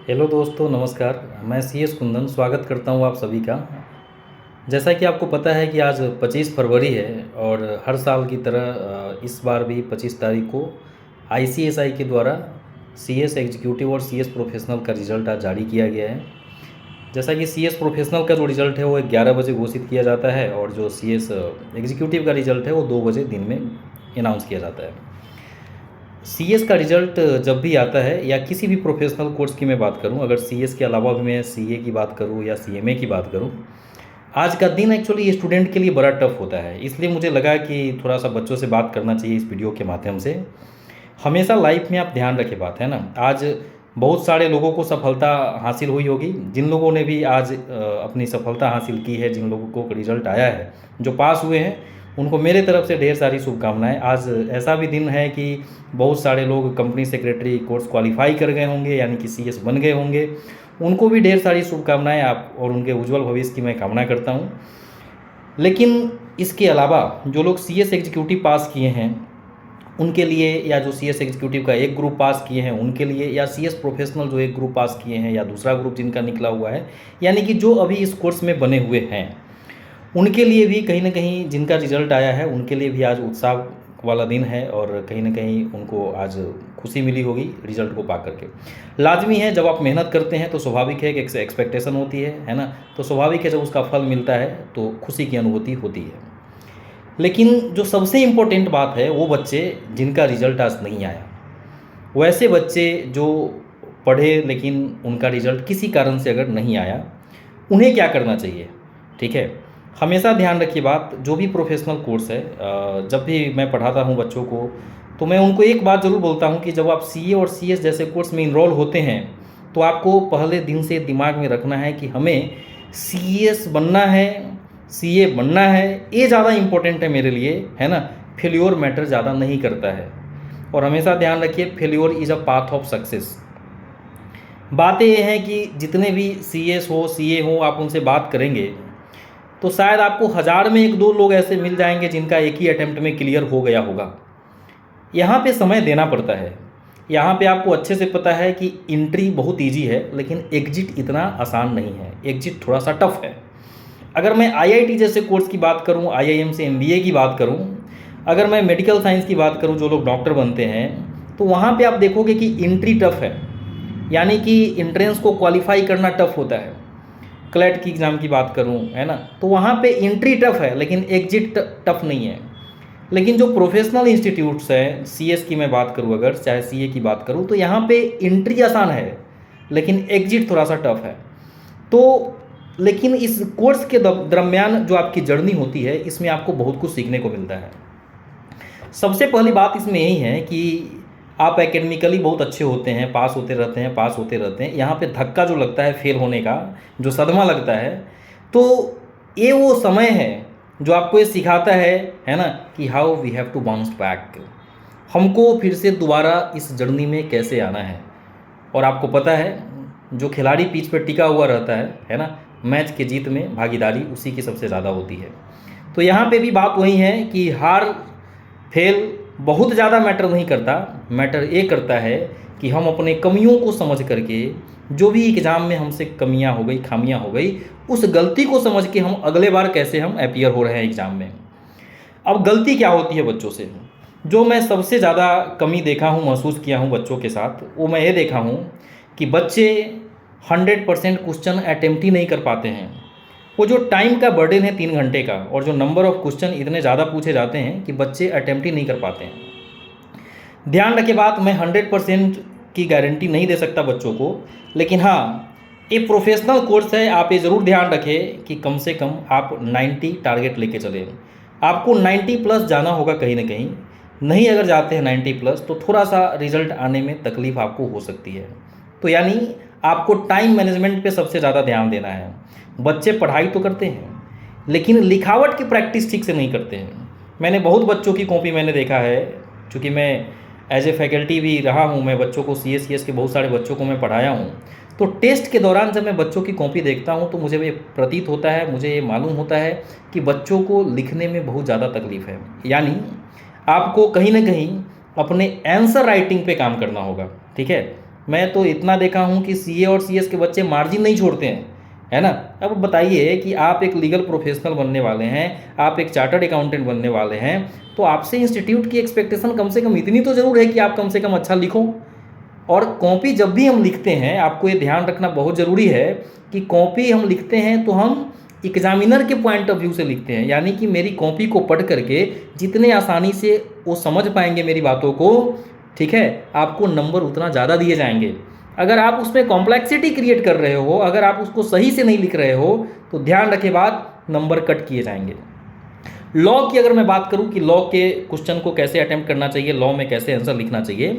Hello दोस्तों, नमस्कार। मैं CS कुंदन स्वागत करता हूं आप सभी का। जैसा कि आपको पता है कि आज 25 फरवरी है और हर साल की तरह इस बार भी 25 तारीख को ICSI के द्वारा CS एग्जीक्यूटिव और CS प्रोफेशनल का रिज़ल्ट आज जारी किया गया है। जैसा कि CS प्रोफेशनल का जो रिज़ल्ट है वो 11 बजे घोषित किया जाता है और जो CS एग्जीक्यूटिव का रिज़ल्ट है वो 2 बजे दिन में अनाउंस किया जाता है। CS का रिज़ल्ट जब भी आता है या किसी भी प्रोफेशनल कोर्स की मैं बात करूं, अगर CS के अलावा भी मैं CA की बात करूं या CMA की बात करूं, आज का दिन एक्चुअली स्टूडेंट के लिए बड़ा टफ होता है। इसलिए मुझे लगा कि थोड़ा सा बच्चों से बात करना चाहिए इस वीडियो के माध्यम से। हमेशा लाइफ में आप ध्यान रखें बात, है ना। आज बहुत सारे लोगों को सफलता हासिल हुई होगी। जिन लोगों ने भी आज अपनी सफलता हासिल की है, जिन लोगों को रिजल्ट आया है, जो पास हुए हैं, उनको मेरे तरफ से ढेर सारी शुभकामनाएं। आज ऐसा भी दिन है कि बहुत सारे लोग कंपनी सेक्रेटरी कोर्स क्वालिफाई कर गए होंगे, यानी कि CS बन गए होंगे। उनको भी ढेर सारी शुभकामनाएं आप और उनके उज्जवल भविष्य की मैं कामना करता हूं। लेकिन इसके अलावा जो लोग CS एग्जीक्यूटिव पास किए हैं उनके लिए, या जो CS एग्जीक्यूटिव का एक ग्रुप पास किए हैं उनके लिए, या CS प्रोफेशनल जो एक ग्रुप पास किए हैं या दूसरा ग्रुप जिनका निकला हुआ है, यानी कि जो अभी इस कोर्स में बने हुए हैं, उनके लिए भी कहीं ना कहीं जिनका रिजल्ट आया है उनके लिए भी आज उत्साह वाला दिन है और कहीं ना कहीं उनको आज खुशी मिली होगी रिजल्ट को पा करके। लाजमी है, जब आप मेहनत करते हैं तो स्वाभाविक है कि एक एक्सपेक्टेशन होती है ना। तो स्वाभाविक है जब उसका फल मिलता है तो खुशी की अनुभूति होती है। लेकिन जो सबसे इम्पोर्टेंट बात है वो बच्चे जिनका रिजल्ट आज नहीं आया, वैसे बच्चे जो पढ़े लेकिन उनका रिजल्ट किसी कारण से अगर नहीं आया, उन्हें क्या करना चाहिए। ठीक है, हमेशा ध्यान रखिए बात, जो भी प्रोफेशनल कोर्स है, जब भी मैं पढ़ाता हूँ बच्चों को तो मैं उनको एक बात ज़रूर बोलता हूँ कि जब आप CA और CS जैसे कोर्स में इनरोल होते हैं तो आपको पहले दिन से दिमाग में रखना है कि हमें CS बनना है, CA बनना है। ये ज़्यादा इम्पोर्टेंट है मेरे लिए, है ना। फेल्योर मैटर ज़्यादा नहीं करता है। और हमेशा ध्यान रखिए, failure is a path of success. बातें ये हैं कि जितने भी CS हो, CA हो, आप उनसे बात करेंगे तो शायद आपको 1000 में 1-2 लोग ऐसे मिल जाएंगे जिनका एक ही अटेम्प्ट में क्लियर हो गया होगा। यहाँ पे समय देना पड़ता है। यहाँ पे आपको अच्छे से पता है कि एंट्री बहुत इजी है लेकिन एग्जिट इतना आसान नहीं है, एग्जिट थोड़ा सा टफ है। अगर मैं IIT जैसे कोर्स की बात करूँ, IIM से MBA की बात करूँ, अगर मैं मेडिकल साइंस की बात करूँ, जो लोग डॉक्टर बनते हैं, तो वहाँ पे आप देखोगे कि एंट्री टफ है, यानी कि एंट्रेंस को क्वालिफाई करना टफ होता है। क्लैट की एग्ज़ाम की बात करूं, है ना, तो वहाँ पे एंट्री टफ है लेकिन एग्जिट टफ नहीं है। लेकिन जो प्रोफेशनल इंस्टीट्यूट्स हैं, CS की मैं बात करूं अगर, चाहे CA की बात करूं, तो यहाँ पे एंट्री आसान है लेकिन एग्जिट थोड़ा सा टफ है। तो लेकिन इस कोर्स के दरम्यान जो आपकी जर्नी होती है, इसमें आपको बहुत कुछ सीखने को मिलता है। सबसे पहली बात इसमें यही है कि आप एकेडमिकली बहुत अच्छे होते हैं, पास होते रहते हैं, पास होते रहते हैं। यहाँ पे धक्का जो लगता है फेल होने का, जो सदमा लगता है, तो ये वो समय है जो आपको ये सिखाता है ना, कि how we have to bounce back. हमको फिर से दोबारा इस जर्नी में कैसे आना है। और आपको पता है, जो खिलाड़ी पिच पर टिका हुआ रहता है ना, मैच के जीत में भागीदारी उसी की सबसे ज़्यादा होती है। तो यहाँ पे भी बात वही है कि हार फेल बहुत ज़्यादा मैटर नहीं करता। मैटर ये करता है कि हम अपने कमियों को समझ करके, जो भी एग्ज़ाम में हमसे कमियां हो गई, खामियां हो गई, उस गलती को समझ के हम अगले बार कैसे हम अपीयर हो रहे हैं एग्ज़ाम में। अब गलती क्या होती है बच्चों से, जो मैं सबसे ज़्यादा कमी देखा हूँ, महसूस किया हूँ बच्चों के साथ, वो मैं ये देखा हूँ कि बच्चे 100% क्वेश्चन अटेम्प्ट ही नहीं कर पाते हैं। वो जो टाइम का बर्डन है 3 घंटे का, और जो नंबर ऑफ़ क्वेश्चन इतने ज़्यादा पूछे जाते हैं कि बच्चे अटेम्प्ट ही नहीं कर पाते हैं। ध्यान रखे बात, मैं 100% की गारंटी नहीं दे सकता बच्चों को, लेकिन हाँ, ये प्रोफेशनल कोर्स है। आप ये ज़रूर ध्यान रखें कि कम से कम आप 90 टारगेट लेके चलें। आपको 90 प्लस जाना होगा कहीं ना कहीं। नहीं अगर जाते हैं 90 प्लस तो थोड़ा सा रिजल्ट आने में तकलीफ़ आपको हो सकती है। तो यानी आपको टाइम मैनेजमेंट पे सबसे ज़्यादा ध्यान देना है। बच्चे पढ़ाई तो करते हैं लेकिन लिखावट की प्रैक्टिस ठीक से नहीं करते हैं। मैंने बहुत बच्चों की कॉपी मैंने देखा है, चूँकि मैं एज ए फैकल्टी भी रहा हूँ, मैं बच्चों को CS के बहुत सारे बच्चों को मैं पढ़ाया हूँ। तो टेस्ट के दौरान जब मैं बच्चों की कॉपी देखता हूँ तो मुझे ये प्रतीत होता है, मुझे ये मालूम होता है कि बच्चों को लिखने में बहुत ज़्यादा तकलीफ़ है। यानी आपको कहीं ना कहीं अपने आंसर राइटिंग पे काम करना होगा। ठीक है, मैं तो इतना देखा हूँ कि सीए और सीएस के बच्चे मार्जिन नहीं छोड़ते हैं, है ना। अब बताइए कि आप एक लीगल प्रोफेशनल बनने वाले हैं, आप एक चार्टर्ड अकाउंटेंट बनने वाले हैं, तो आपसे इंस्टीट्यूट की एक्सपेक्टेशन कम से कम इतनी तो ज़रूर है कि आप कम से कम अच्छा लिखो। और कॉपी जब भी हम लिखते हैं, आपको ये ध्यान रखना बहुत ज़रूरी है कि कॉपी हम लिखते हैं तो हम एग्जामिनर के पॉइंट ऑफ व्यू से लिखते हैं, यानी कि मेरी कॉपी को पढ़ करके जितने आसानी से वो समझ पाएंगे मेरी बातों को, ठीक है, आपको नंबर उतना ज़्यादा दिए जाएंगे। अगर आप उसमें कॉम्प्लेक्सिटी क्रिएट कर रहे हो, अगर आप उसको सही से नहीं लिख रहे हो, तो ध्यान रखे बात, नंबर कट किए जाएंगे। लॉ की अगर मैं बात करूं कि लॉ के क्वेश्चन को कैसे अटेम्प्ट करना चाहिए, लॉ में कैसे आंसर लिखना चाहिए,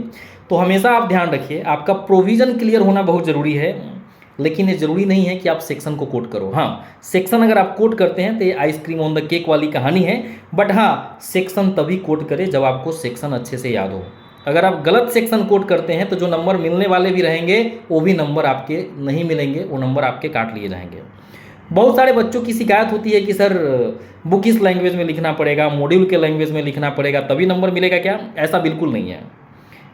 तो हमेशा आप ध्यान रखिए आपका प्रोविज़न क्लियर होना बहुत ज़रूरी है। लेकिन ये ज़रूरी नहीं है कि आप सेक्शन को कोट करो। हाँ, सेक्शन अगर आप कोट करते हैं तो ये आइसक्रीम ऑन द केक वाली कहानी है, बट हाँ, सेक्शन तभी कोट करें जब आपको सेक्शन अच्छे से याद हो। अगर आप गलत सेक्शन कोट करते हैं तो जो नंबर मिलने वाले भी रहेंगे वो भी नंबर आपके नहीं मिलेंगे, वो नंबर आपके काट लिए जाएंगे। बहुत सारे बच्चों की शिकायत होती है कि सर बुक इस लैंग्वेज में लिखना पड़ेगा, मॉड्यूल के लैंग्वेज में लिखना पड़ेगा तभी नंबर मिलेगा। क्या ऐसा बिल्कुल नहीं है।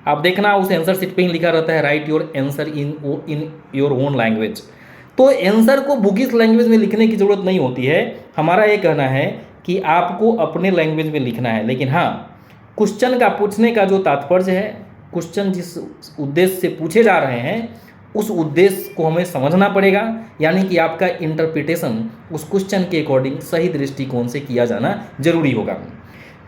आप देखना उस आंसर शीट पे ही लिखा रहता है right your answer in your own language. तो आंसर को बुकिश लैंग्वेज में लिखने की ज़रूरत नहीं होती है। हमारा ये कहना है कि आपको अपने लैंग्वेज में लिखना है, लेकिन हाँ, क्वेश्चन का पूछने का जो तात्पर्य है, क्वेश्चन जिस उद्देश्य से पूछे जा रहे हैं उस उद्देश्य को हमें समझना पड़ेगा, यानी कि आपका इंटरप्रिटेशन उस क्वेश्चन के अकॉर्डिंग सही दृष्टिकोण से किया जाना जरूरी होगा।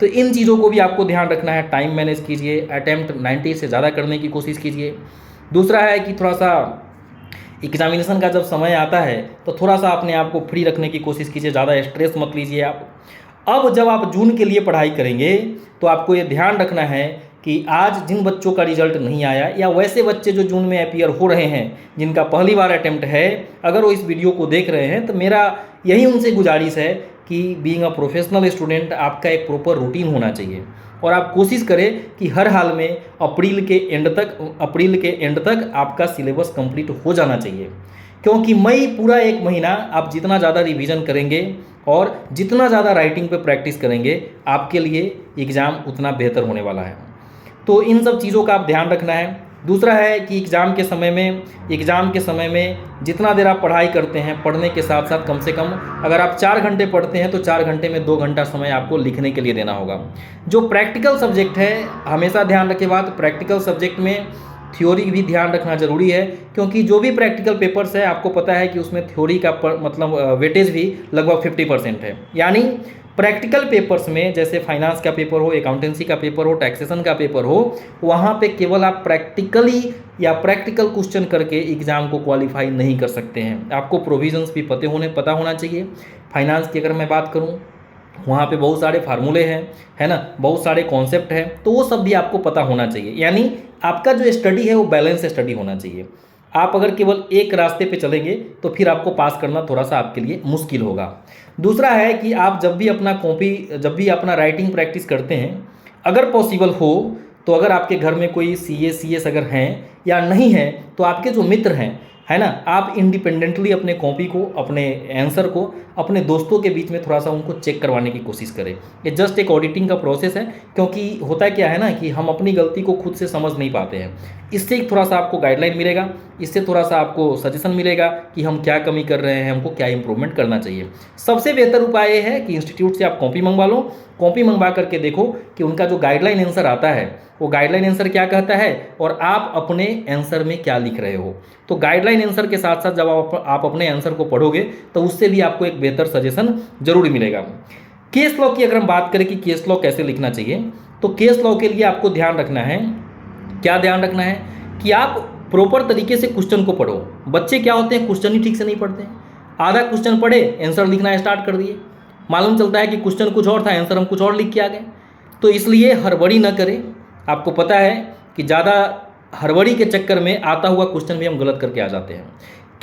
तो इन चीज़ों को भी आपको ध्यान रखना है। टाइम मैनेज कीजिए, अटैम्प्ट 90 से ज़्यादा करने की कोशिश कीजिए। दूसरा है कि थोड़ा सा एग्जामिनेशन का जब समय आता है तो थोड़ा सा अपने आप को फ्री रखने की कोशिश कीजिए, ज़्यादा स्ट्रेस मत लीजिए आप। अब जब आप जून के लिए पढ़ाई करेंगे तो आपको ये ध्यान रखना है कि आज जिन बच्चों का रिजल्ट नहीं आया या वैसे बच्चे जो जून में अपीयर हो रहे हैं जिनका पहली बार अटैम्प्ट है, अगर वो इस वीडियो को देख रहे हैं तो मेरा यही उनसे गुजारिश है कि बीइंग अ प्रोफेशनल स्टूडेंट आपका एक प्रॉपर रूटीन होना चाहिए और आप कोशिश करें कि हर हाल में अप्रैल के एंड तक आपका सिलेबस कंप्लीट हो जाना चाहिए। क्योंकि मई पूरा एक महीना आप जितना ज़्यादा रिवीजन करेंगे और जितना ज़्यादा राइटिंग पे प्रैक्टिस करेंगे आपके लिए एग्ज़ाम उतना बेहतर होने वाला है। तो इन सब चीज़ों का आप ध्यान रखना है। दूसरा है कि एग्ज़ाम के समय में जितना देर आप पढ़ाई करते हैं, पढ़ने के साथ साथ कम से कम अगर आप 4 घंटे पढ़ते हैं तो 4 घंटे में 2 घंटा समय आपको लिखने के लिए देना होगा। जो प्रैक्टिकल सब्जेक्ट है, हमेशा ध्यान रखें बात, प्रैक्टिकल सब्जेक्ट में थ्योरी भी ध्यान रखना ज़रूरी है, क्योंकि जो भी प्रैक्टिकल पेपर्स है आपको पता है कि उसमें थ्योरी का मतलब वेटेज भी लगभग 50% है। यानी प्रैक्टिकल पेपर्स में जैसे फाइनेंस का पेपर हो, अकाउंटेंसी का पेपर हो, टैक्सेशन का पेपर हो, वहाँ पे केवल आप प्रैक्टिकली या प्रैक्टिकल क्वेश्चन करके एग्ज़ाम को क्वालिफाई नहीं कर सकते हैं। आपको प्रोविजंस भी पता होना चाहिए। फाइनेंस की अगर मैं बात करूँ, वहाँ पे बहुत सारे फार्मूले हैं, है ना, बहुत सारे कॉन्सेप्ट हैं, तो वो सब भी आपको पता होना चाहिए। यानी आपका जो स्टडी है वो बैलेंस स्टडी होना चाहिए। आप अगर केवल एक रास्ते पे चलेंगे तो फिर आपको पास करना थोड़ा सा आपके लिए मुश्किल होगा। दूसरा है कि आप जब भी अपना राइटिंग प्रैक्टिस करते हैं, अगर पॉसिबल हो तो अगर आपके घर में कोई सीएस अगर हैं या नहीं हैं तो आपके जो मित्र हैं, है ना, आप इंडिपेंडेंटली अपने कॉपी को, अपने आंसर को अपने दोस्तों के बीच में थोड़ा सा उनको चेक करवाने की कोशिश करें। ये जस्ट एक ऑडिटिंग का प्रोसेस है, क्योंकि होता क्या है ना कि हम अपनी गलती को खुद से समझ नहीं पाते हैं। इससे थोड़ा सा आपको गाइडलाइन मिलेगा, इससे थोड़ा सा आपको सजेशन मिलेगा कि हम क्या कमी कर रहे हैं, हमको क्या इंप्रूवमेंट करना चाहिए। सबसे बेहतर उपाय ये है कि इंस्टीट्यूट से आप कॉपी मंगवा लो। कॉपी मंगवा करके देखो कि उनका जो गाइडलाइन आंसर आता है वो गाइडलाइन आंसर क्या कहता है और आप अपने आंसर में क्या लिख रहे हो। तो गाइडलाइन आंसर के साथ साथ जब आप अपने आंसर को पढ़ोगे तो उससे भी आपको एक बेहतर सजेशन जरूर मिलेगा। केस लॉ की अगर हम बात करें कि केस लॉ कैसे लिखना चाहिए, तो केस लॉ के लिए आपको ध्यान रखना है, क्या ध्यान रखना है कि आप प्रॉपर तरीके से क्वेश्चन को पढ़ो। बच्चे क्या होते हैं, क्वेश्चन ही ठीक से नहीं पढ़ते हैं। आधा क्वेश्चन पढ़े, आंसर लिखना स्टार्ट कर दिए, मालूम चलता है कि क्वेश्चन कुछ और था, आंसर हम कुछ और लिख के आ गए। तो इसलिए हड़बड़ी न करें। आपको पता है कि ज़्यादा हड़बड़ी के चक्कर में आता हुआ क्वेश्चन भी हम गलत करके आ जाते हैं।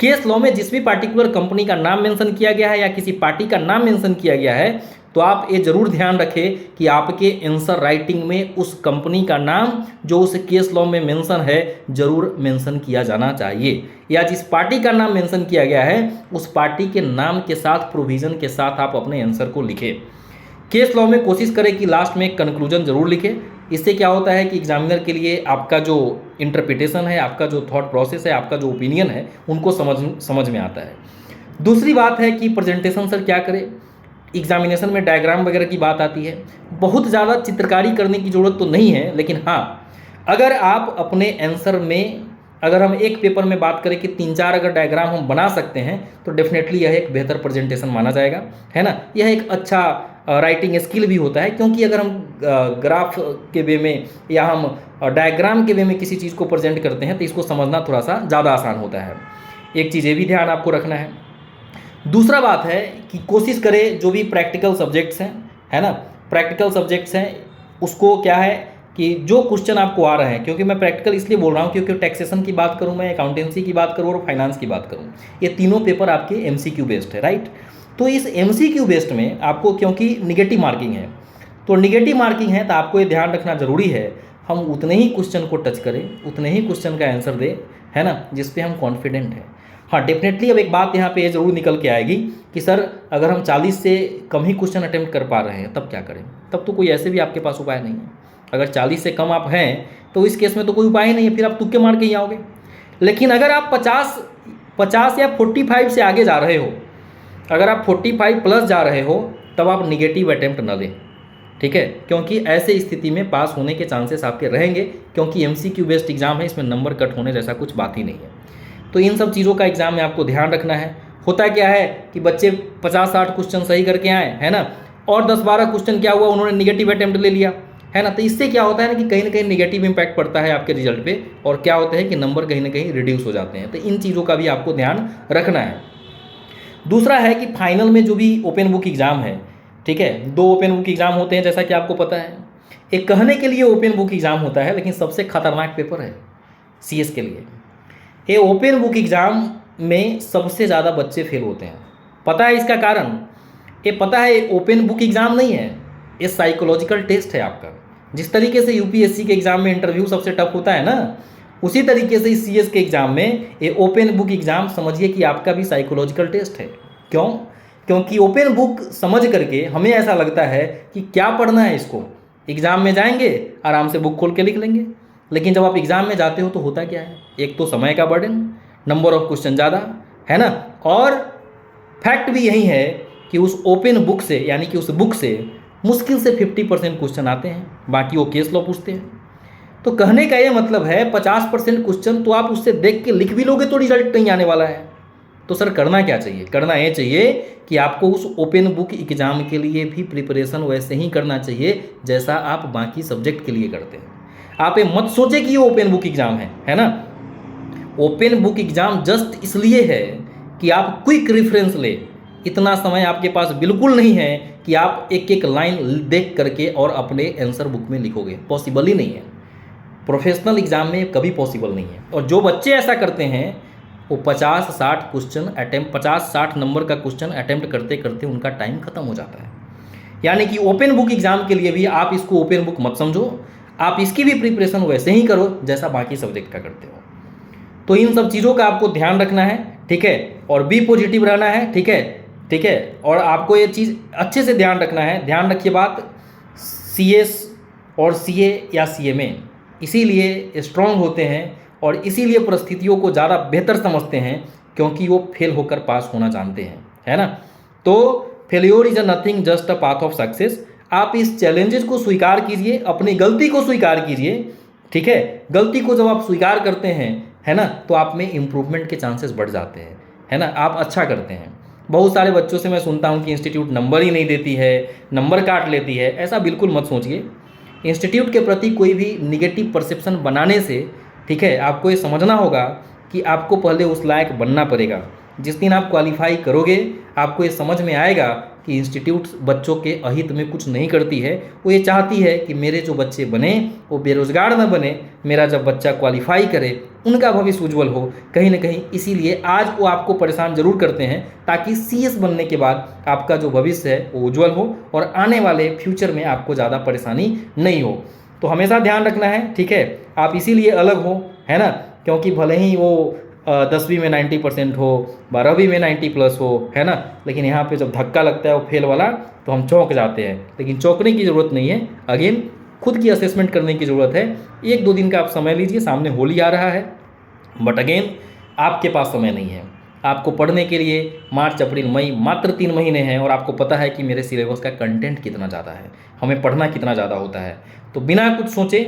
केस लॉ में जिस भी पार्टिकुलर कंपनी का नाम मेंशन किया गया है या किसी पार्टी का नाम मेंशन किया गया है, तो आप ये जरूर ध्यान रखें कि आपके आंसर राइटिंग में उस कंपनी का नाम जो उस केस लॉ में मेंशन है जरूर मेंशन किया जाना चाहिए, या जिस पार्टी का नाम मेंशन किया गया है उस पार्टी के नाम के साथ प्रोविज़न के साथ आप अपने आंसर को लिखें। केस लॉ में कोशिश करें कि लास्ट में एक कंक्लूजन जरूर लिखें। इससे क्या होता है कि एग्जामिनर के लिए आपका जो इंटरप्रिटेशन है, आपका जो थॉट प्रोसेस है, आपका जो ओपिनियन है, उनको समझ में आता है। दूसरी बात है कि प्रेजेंटेशन सर क्या करें। एग्जामिनेशन में डायग्राम वगैरह की बात आती है, बहुत ज़्यादा चित्रकारी करने की ज़रूरत तो नहीं है, लेकिन हाँ, अगर आप अपने आंसर में, अगर हम एक पेपर में बात करें कि 3-4 अगर डायग्राम हम बना सकते हैं तो डेफिनेटली यह एक बेहतर प्रेजेंटेशन माना जाएगा, है ना। यह एक अच्छा राइटिंग स्किल भी होता है, क्योंकि अगर हम ग्राफ के वे में या हम डायग्राम के वे में किसी चीज़ को प्रेजेंट करते हैं तो इसको समझना थोड़ा सा ज़्यादा आसान होता है। एक चीज़ ये भी ध्यान आपको रखना है। दूसरा बात है कि कोशिश करें जो भी प्रैक्टिकल सब्जेक्ट्स हैं, है ना, प्रैक्टिकल सब्जेक्ट्स हैं, उसको क्या है कि जो क्वेश्चन आपको आ रहे हैं, क्योंकि मैं प्रैक्टिकल इसलिए बोल रहा हूँ क्योंकि टैक्सेशन की बात करूँ, मैं अकाउंटेंसी की बात करूँ और फाइनेंस की बात करूँ, ये तीनों पेपर आपके एमसीक्यू बेस्ड है, राइट। तो इस एमसीक्यू बेस्ड में आपको, क्योंकि निगेटिव मार्किंग है, तो निगेटिव मार्किंग है तो आपको ये ध्यान रखना ज़रूरी है हम उतने ही क्वेश्चन को टच करें, उतने ही क्वेश्चन का आंसर दें, है ना, जिस पे हम कॉन्फिडेंट हैं। हाँ, डेफिनेटली अब एक बात यहाँ पे ये ज़रूर निकल के आएगी कि सर अगर हम 40 से कम ही क्वेश्चन अटेम्प्ट कर पा रहे हैं तब क्या करें। तब तो कोई ऐसे भी आपके पास उपाय नहीं है। अगर 40 से कम आप हैं तो इस केस में तो कोई उपाय ही नहीं है, फिर आप तुक्के मार के ही आओगे। लेकिन अगर आप 50 या 45 से आगे जा रहे हो, अगर आप 45 प्लस जा रहे हो, तब आप निगेटिव अटेम्प्ट न दें, ठीक है, क्योंकि ऐसे स्थिति में पास होने के चांसेस आपके रहेंगे, क्योंकि एमसीक्यू बेस्ड एग्जाम है, इसमें नंबर कट होने जैसा कुछ बात ही नहीं है। तो इन सब चीज़ों का एग्जाम में आपको ध्यान रखना है। होता क्या है कि बच्चे 50-60 क्वेश्चन सही करके आए, है ना, और 10-12 क्वेश्चन क्या हुआ, उन्होंने निगेटिव अटेम्प्ट ले लिया, है ना। तो इससे क्या होता है ना कि कहीं ना कहीं निगेटिव इंपैक्ट पड़ता है आपके रिजल्ट पे, और क्या होता है कि नंबर कहीं ना कहीं रिड्यूस हो जाते हैं। तो इन चीज़ों का भी आपको ध्यान रखना है। दूसरा है कि फाइनल में जो भी ओपन बुक एग्ज़ाम है, ठीक है, 2 ओपन बुक एग्ज़ाम होते हैं जैसा कि आपको पता है। एक कहने के लिए ओपन बुक एग्ज़ाम होता है, लेकिन सबसे खतरनाक पेपर है सीएस के लिए। ये ओपन बुक एग्ज़ाम में सबसे ज़्यादा बच्चे फेल होते हैं। पता है इसका कारण? ये पता है, ये ओपन बुक एग्ज़ाम नहीं है, ये साइकोलॉजिकल टेस्ट है आपका। जिस तरीके से यूपीएससी के एग्ज़ाम में इंटरव्यू सबसे टफ होता है ना, उसी तरीके से इस सीएस के एग्ज़ाम में ये ओपन बुक एग्ज़ाम समझिए कि आपका भी साइकोलॉजिकल टेस्ट है। क्यों? क्योंकि ओपन बुक समझ करके हमें ऐसा लगता है कि क्या पढ़ना है इसको, एग्ज़ाम में जाएंगे आराम से बुक खोल के लिख लेंगे। लेकिन जब आप एग्ज़ाम में जाते हो तो होता क्या है, एक तो समय का बर्डन, नंबर ऑफ क्वेश्चन ज़्यादा, है ना, और फैक्ट भी यही है कि उस ओपन बुक से, यानी कि उस बुक से मुश्किल से 50% क्वेश्चन आते हैं, बाकी वो केस लॉ पूछते हैं। तो कहने का ये मतलब है 50% क्वेश्चन तो आप उससे देख के लिख भी लोगे तो रिजल्ट नहीं आने वाला है। तो सर करना क्या चाहिए? करना ये चाहिए कि आपको उस ओपन बुक एग्ज़ाम के लिए भी प्रिपरेशन वैसे ही करना चाहिए जैसा आप बाकी सब्जेक्ट के लिए करते हैं। आप ये मत सोचे कि ये ओपन बुक एग्ज़ाम है ना। ओपन बुक एग्ज़ाम जस्ट इसलिए है कि आप क्विक रेफरेंस ले। इतना समय आपके पास बिल्कुल नहीं है कि आप एक एक लाइन देख करके और अपने आंसर बुक में लिखोगे, पॉसिबल ही नहीं है। प्रोफेशनल एग्ज़ाम में कभी पॉसिबल नहीं है। और जो बच्चे ऐसा करते हैं वो 50-60 क्वेश्चन अटैम्प्ट, 50-60 नंबर का क्वेश्चन अटैम्प्ट करते करते उनका टाइम खत्म हो जाता है। यानी कि ओपन बुक एग्ज़ाम के लिए भी आप इसको ओपन बुक मत समझो, आप इसकी भी प्रिपरेशन वैसे ही करो जैसा बाकी सब्जेक्ट का करते हो। तो इन सब चीज़ों का आपको ध्यान रखना है, ठीक है, और बी पॉजिटिव रहना है, ठीक है, ठीक है। और आपको ये चीज़ अच्छे से ध्यान रखना है। ध्यान रखिए बात, सीएस और सीए या सीएमए इसीलिए स्ट्रॉन्ग होते हैं और इसीलिए परिस्थितियों को ज़्यादा बेहतर समझते हैं, क्योंकि वो फेल होकर पास होना जानते हैं, है ना। तो failure is a nothing just a path of success. आप इस चैलेंजेस को स्वीकार कीजिए, अपनी गलती को स्वीकार कीजिए, ठीक है। गलती को जब आप स्वीकार करते हैं, है ना, तो आप में इम्प्रूवमेंट के चांसेस बढ़ जाते हैं, है ना, आप अच्छा करते हैं। बहुत सारे बच्चों से मैं सुनता हूँ कि इंस्टीट्यूट नंबर ही नहीं देती है, नंबर काट लेती है। ऐसा बिल्कुल मत सोचिए। इंस्टीट्यूट के प्रति कोई भी निगेटिव परसेप्शन बनाने से, ठीक है, आपको ये समझना होगा कि आपको पहले उस लायक बनना पड़ेगा। जिस दिन आप क्वालिफाई करोगे आपको ये समझ में आएगा कि इंस्टीट्यूट बच्चों के अहित में कुछ नहीं करती है। वो ये चाहती है कि मेरे जो बच्चे बने वो बेरोज़गार न बने, मेरा जब बच्चा क्वालिफाई करे उनका भविष्य उज्जवल हो कहीं ना कहीं। इसीलिए आज वो आपको परेशान जरूर करते हैं ताकि सीएस बनने के बाद आपका जो भविष्य है वो उज्जवल हो और आने वाले फ्यूचर में आपको ज़्यादा परेशानी नहीं हो। तो हमेशा ध्यान रखना है, ठीक है। आप इसीलिए अलग हो, है ना, क्योंकि भले ही वो 10वीं में 90% हो, 12वीं में 90+ हो, है ना, लेकिन यहाँ पे जब धक्का लगता है वो फेल वाला तो हम चौंक जाते हैं। लेकिन चौंकने की ज़रूरत नहीं है। अगेन खुद की असेसमेंट करने की ज़रूरत है। 1-2 दिन का आप समय लीजिए, सामने होली आ रहा है, बट अगेन आपके पास समय नहीं है। आपको पढ़ने के लिए मार्च, अप्रैल, मई मात्र 3 महीने हैं और आपको पता है कि मेरे सिलेबस का कंटेंट कितना ज़्यादा है, हमें पढ़ना कितना ज़्यादा होता है। तो बिना कुछ सोचे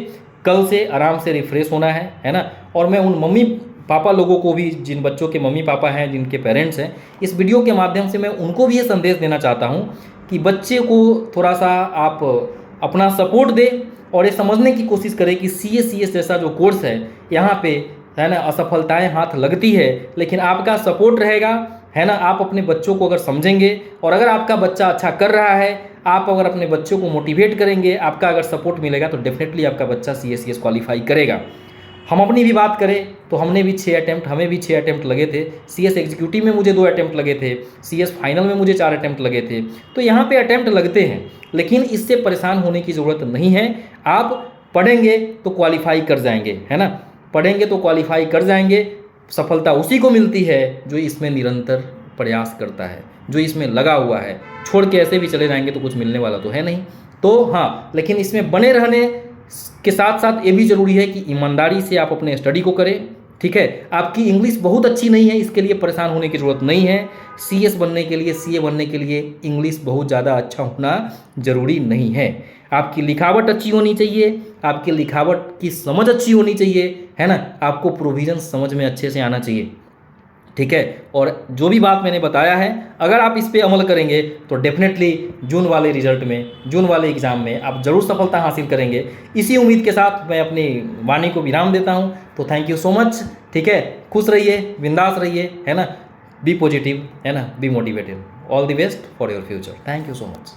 कल से आराम से रिफ्रेश होना है ना। और मैं उन मम्मी पापा लोगों को भी, जिन बच्चों के मम्मी पापा हैं, जिनके पेरेंट्स हैं, इस वीडियो के माध्यम से मैं उनको भी ये संदेश देना चाहता हूँ कि बच्चे को थोड़ा सा आप अपना सपोर्ट दें और ये समझने की कोशिश करें कि CS जैसा जो कोर्स है, यहाँ पे है ना असफलताएं हाथ लगती है, लेकिन आपका सपोर्ट रहेगा, है ना। आप अपने बच्चों को अगर समझेंगे और अगर आपका बच्चा अच्छा कर रहा है, आप अगर अपने बच्चों को मोटिवेट करेंगे, आपका अगर सपोर्ट मिलेगा, तो डेफिनेटली आपका बच्चा CS क्वालिफाई करेगा। हम अपनी भी बात करें तो हमने भी 6 अटैम्प्ट, हमें भी 6 अटैम्प्ट लगे थे। CS एग्जीक्यूटिव में मुझे 2 अटैम्प्ट लगे थे, CS फाइनल में मुझे 4 अटैम्प्ट लगे थे। तो यहाँ पे अटैम्प्ट लगते हैं, लेकिन इससे परेशान होने की ज़रूरत नहीं है। आप पढ़ेंगे तो क्वालिफाई कर जाएंगे, है ना। पढ़ेंगे तो क्वालिफाई कर जाएंगे। सफलता उसी को मिलती है जो इसमें निरंतर प्रयास करता है, जो इसमें लगा हुआ है। छोड़ के ऐसे भी चले जाएंगे तो कुछ मिलने वाला तो है नहीं। तो हाँ, लेकिन इसमें बने रहने के साथ साथ ये भी ज़रूरी है कि ईमानदारी से आप अपने स्टडी को करें, ठीक है। आपकी इंग्लिश बहुत अच्छी नहीं है, इसके लिए परेशान होने की ज़रूरत नहीं है। CS बनने के लिए, CA बनने के लिए इंग्लिश बहुत ज़्यादा अच्छा होना ज़रूरी नहीं है। आपकी लिखावट अच्छी होनी चाहिए, आपकी लिखावट की समझ अच्छी होनी चाहिए, है ना। आपको प्रोविज़न समझ में अच्छे से आना चाहिए, ठीक है। और जो भी बात मैंने बताया है, अगर आप इस पे अमल करेंगे तो डेफिनेटली जून वाले रिजल्ट में, जून वाले एग्ज़ाम में आप ज़रूर सफलता हासिल करेंगे। इसी उम्मीद के साथ मैं अपनी वाणी को विराम देता हूँ। तो थैंक यू सो मच, ठीक है। खुश रहिए, बिंदास रहिए, है ना। बी पॉजिटिव, है ना, be motivated. All the best for your future. Thank you so much.